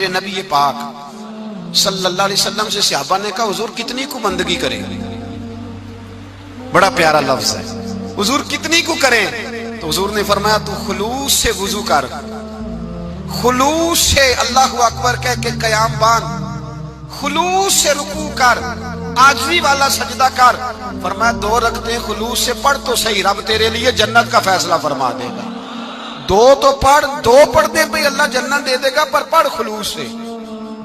نبی پاک صلی اللہ علیہ وسلم سے صحابہ نے کہا حضور کتنی کو بندگی کریں؟ بڑا پیارا لفظ ہے، حضور کتنی کو کریں؟ تو حضور نے فرمایا تو خلوص سے وضو کر، خلوص سے اللہ اکبر کہہ کے قیام باندھ، خلوص سے رکوع کر، عاجزی والا سجدہ کر۔ فرمایا 2 رکعتیں خلوص سے پڑھ تو صحیح، رب تیرے لیے جنت کا فیصلہ فرما دے گا۔ 2 تو پڑھ، 2 پڑھنے پہ اللہ جنت دے دے گا، پر پڑھ خلوص سے،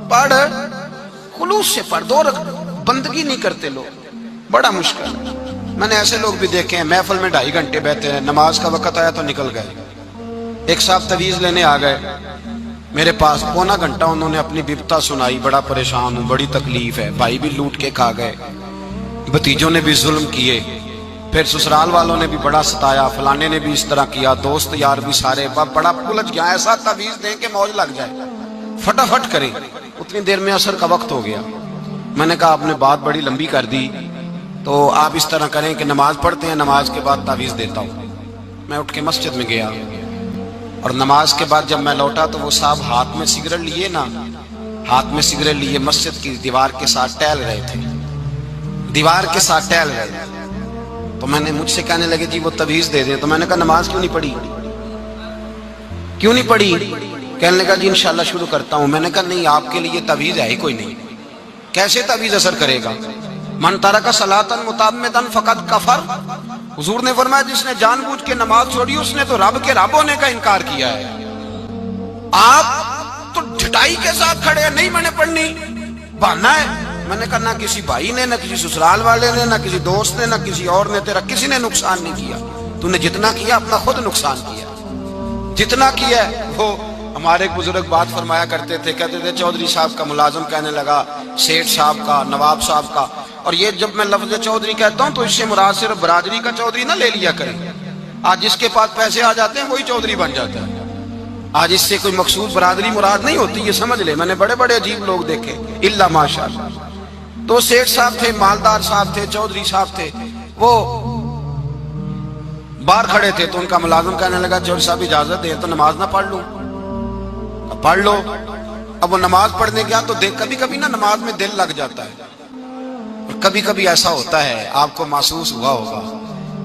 پڑھ خلوص سے پڑھ۔ 2 بندگی نہیں کرتے لوگ، بڑا مشکل ہے۔ میں نے ایسے لوگ بھی دیکھے ہیں محفل میں 2.5 گھنٹے بیٹھے ہیں، نماز کا وقت آیا تو نکل گئے۔ ایک صاحب تویز لینے آ گئے میرے پاس، 1.25 گھنٹہ انہوں نے اپنی بپتا سنائی، بڑا پریشان ہوں، بڑی تکلیف ہے، بھائی بھی لوٹ کے کھا گئے، بھتیجوں نے بھی ظلم کیے، پھر سسرال والوں نے بھی بڑا ستایا، فلانے نے بھی اس طرح کیا، دوست یار بھی سارے، بڑا الجھ گیا۔ ایسا تویز دیں کہ موج لگ جائے، فٹافٹ کریں۔ اتنی دیر میں عصر کا وقت ہو گیا۔ میں نے کہا آپ نے بات بڑی لمبی کر دی، تو آپ اس طرح کریں کہ نماز پڑھتے ہیں، نماز کے بعد تعویذ دیتا ہوں۔ میں اٹھ کے مسجد میں گیا، اور نماز کے بعد جب میں لوٹا تو وہ صاحب ہاتھ میں سگریٹ لیے نا، ہاتھ میں سگریٹ لیے مسجد کی دیوار کے ساتھ ٹہل رہے تھے، دیوار کے ساتھ ٹہل رہے تھے۔ تو میں نے مجھ سے کہنے لگے جی وہ تعویذ دے دیں، تو میں نے کہا نماز کیوں نہیں پڑھی، کیوں نہیں پڑھی؟ کہنے لگا جی انشاءاللہ شروع کرتا ہوں۔ میں نے کہا نہیں، آپ کے لیے تعویذ ہے ہی کوئی نہیں، کیسے تعویذ اثر کرے گا؟ من ترک صلاۃ متعمدا فقد کفر۔ حضور نے فرمایا جس نے جان بوجھ کے نماز چھوڑی اس نے تو رب کے رب ہونے کا انکار کیا ہے۔ آپ تو ڈھٹائی کے ساتھ کھڑے ہیں، نہیں میں نے پڑھنی، بہانا ہے۔ میں نے کہا نہ کسی بھائی نے، نہ کسی سسرال والے نے، نہ کسی دوست نے، نہ کسی اور نے، تیرا کسی نے نقصان نہیں کیا، تو نے جتنا کیا اپنا خود نقصان کیا، جتنا کیا ہے۔ وہ ہمارے ایک بزرگ بات فرمایا کرتے تھے، کہتے تھے چودھری صاحب کا ملازم کہنے لگا سیٹھ صاحب کا، نواب صاحب کا، اور یہ جب میں لفظ چودھری کہتا ہوں تو اس سے مراد صرف برادری کا چودھری نہ لے لیا کریں۔ آج جس کے پاس پیسے آ جاتے ہیں وہی چودھری بن جاتا ہے، آج اس سے کوئی مقصود برادری مراد نہیں ہوتی، یہ سمجھ لے۔ میں نے بڑے بڑے عجیب لوگ دیکھے، الا ماشاءاللہ۔ تو سیٹھ صاحب تھے، مالدار صاحب تھے، چودھری صاحب تھے، وہ باہر کھڑے تھے، تو ان کا ملازم کہنے لگا چودھری صاحب اجازت دیں تو نماز نہ پڑھ لوں؟ پڑھ لو۔ اب وہ نماز پڑھنے گیا تو کبھی کبھی نا نماز میں دل لگ جاتا ہے، اور کبھی کبھی ایسا ہوتا ہے، آپ کو محسوس ہوا ہوگا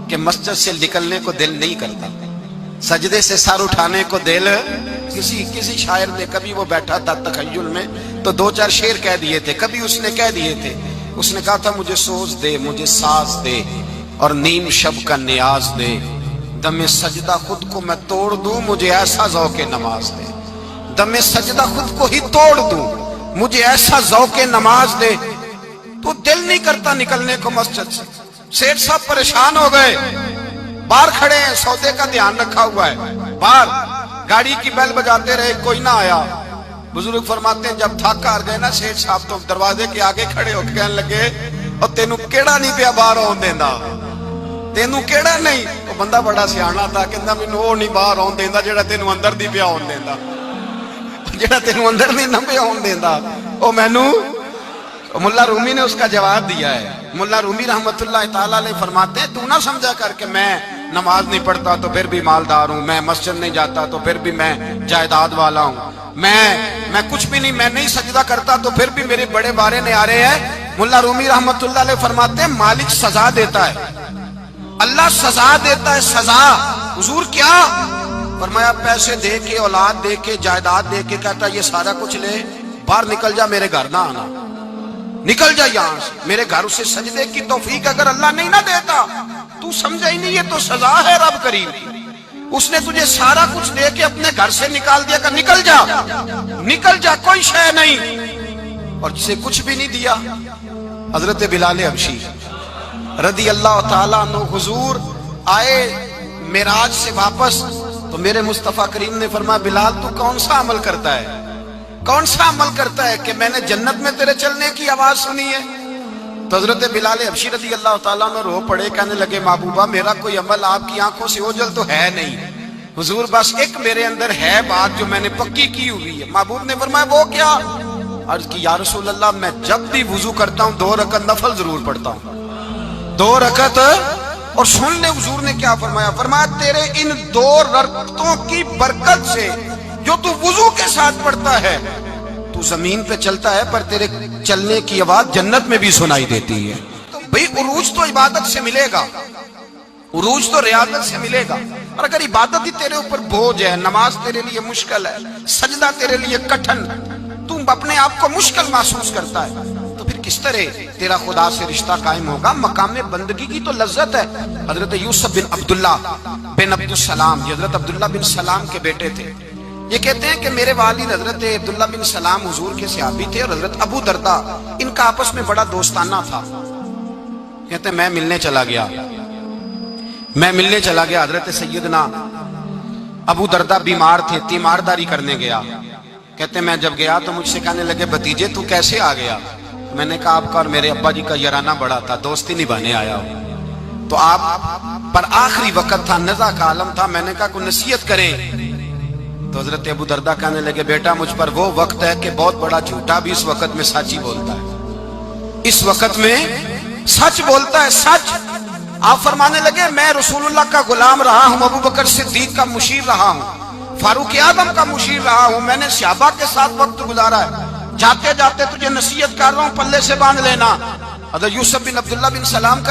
کہ مسجد سے نکلنے کو دل نہیں کرتا، سجدے سے سر اٹھانے کو دل، کسی شاعر نے کبھی وہ بیٹھا تھا تخیل میں تو 2-4 شعر کہہ دیے تھے، کبھی اس نے کہہ دیے تھے، اس نے کہا تھا مجھے سوز دے، مجھے ساز دے، اور نیم شب کا نیاز دے، دم سجدہ خود کو میں توڑ دوں، مجھے ایسا ذوق نماز دے، دم سجدہ خود کو ہی توڑ دوں، مجھے ایسا ذوق نماز دے۔ تو دل نہیں کرتا نکلنے کو مسجد سے۔ سیٹھ صاحب پریشان ہو گئے، باہر کھڑے ہیں، سودے کا دھیان رکھا ہوا ہے، باہر گاڑی کی بیل بجاتے رہے، کوئی نہ آیا۔ بزرگ فرماتے ہیں جب تھک ہار گئے نا سیٹھ صاحب تو دروازے کے آگے کھڑے ہو کے کہنے لگے اور تینوں کیڑا نہیں پیا باہر آن دینا، تینوں کیڑا نہیں؟ وہ بندہ بڑا سیانا تھا، کہندا مینوں وہ نہیں باہر آن دیندا جڑا تینوں اندر دی پیا آن دیندا، جڑا تینوں اندر نہیں نہ پیا آن دیندا او مینوں۔ ملا رومی نے اس کا جواب دیا ہے۔ ملا رومی رحمت اللہ تعالیٰ علیہ فرماتے ہیں تو نہ سمجھا کر کہ میں نماز نہیں پڑھتا تو پھر بھی مالدار ہوں، میں مسجد نہیں جاتا تو پھر بھی میں جائیداد والا ہوں، میں کچھ بھی نہیں، میں نہیں سجدہ کرتا تو پھر بھی میرے بڑے بارے نعرے ہیں۔ ملا رومی رحمت اللہ علیہ فرماتے ہیں مالک سزا دیتا ہے، اللہ سزا دیتا ہے، سزا۔ حضور کیا فرمایا؟ پیسے دے کے، اولاد دے کے، جائیداد دے کے، کہتا یہ سارا کچھ لے، باہر نکل جا، میرے گھر نہ آنا، نکل جا یہاں سے، میرے گھر سے سجدے کی توفیق اگر اللہ نہیں نہ دیتا تو سمجھا ہی نہیں، یہ تو سزا ہے رب کریم، اس نے تجھے سارا کچھ دے کے اپنے گھر سے نکال دیا کہ نکل جا، نکل جا، کوئی شے نہیں، اور جسے کچھ بھی نہیں دیا۔ حضرت بلال حبشی رضی اللہ تعالیٰ عنہ حضور آئے معراج سے واپس، تو میرے مصطفیٰ کریم نے فرمایا بلال تو کون سا عمل کرتا ہے، کون سا عمل کرتا ہے کہ میں نے جنت میں تیرے چلنے کی آواز سنی ہے؟ تو حضرت بلال حبشی رضی اللہ تعالیٰ عنہ رو پڑے، کہنے لگے محبوبہ میرا کوئی عمل آپ کی آنکھوں سے اوجھل تو ہے نہیں، حضور بس ایک میرے اندر ہے بات جو میں نے پکی کی ہوئی ہے۔ محبوب نے فرمایا وہ کیا؟ عرض کی یا رسول اللہ میں جب بھی وضو کرتا ہوں 2 رکعت نفل ضرور پڑھتا ہوں، 2 رکعت۔ اور سن لے حضور نے کیا فرمایا، فرمایا تیرے ان 2 رکعتوں کی برکت سے جو تو وضو کے ساتھ پڑھتا ہے تو زمین پہ چلتا ہے پر تیرے چلنے کی آواز جنت میں بھی سنائی دیتی ہے. تو بھئی عروج تو عبادت سے ملے گا, عروج تو ریاضت سے ملے گا. اور اگر عبادت ہی تیرے اوپر بوجھ ہے, نماز تیرے لیے مشکل ہے, سجدہ تیرے لیے کٹھن, تم اپنے آپ کو مشکل محسوس کرتا ہے, تو پھر کس طرح تیرا خدا سے رشتہ قائم ہوگا؟ مقام بندگی کی تو لذت ہے. حضرت یوسف بن عبداللہ بن عبد السلام, یہ حضرت عبداللہ بن سلام کے بیٹے تھے. یہ کہتے ہیں کہ میرے والد حضرت عبداللہ بن سلام حضور کے صحابی تھے, اور حضرت ابو دردہ ان کا آپس میں بڑا دوستانہ تھا. کہتے ہیں میں ملنے چلا گیا, حضرت سیدنا ابو دردہ بیمار تھے, تیمارداری کرنے گیا. کہتے ہیں میں جب گیا تو مجھ سے کہنے لگے بھتیجے تو کیسے آ گیا؟ میں نے کہا آپ کا اور میرے ابا جی کا یارانہ بڑا تھا, دوستی نبھانے آیا ہوں, تو آپ پر آخری وقت تھا, نزع کا عالم تھا, میں نے کہا کوئی نصیحت کریں. تو حضرت ابو دردہ کہنے لگے بیٹا مجھ پر وہ وقت ہے کہ بہت بڑا جھوٹا بھی اس وقت میں سچ ہی بولتا ہے, اس وقت میں سچ بولتا ہے, سچ. آپ فرمانے لگے میں رسول اللہ کا غلام رہا ہوں, ابو بکر صدیق کا مشیر رہا ہوں, فاروق اعظم کا مشیر رہا ہوں, میں نے صحابہ کے ساتھ وقت گزارا ہے. جاتے جاتے تجھے نصیحت کر رہا ہوں, پلے سے باندھ لینا. حضرت یوسف بن عبداللہ بن سلام کا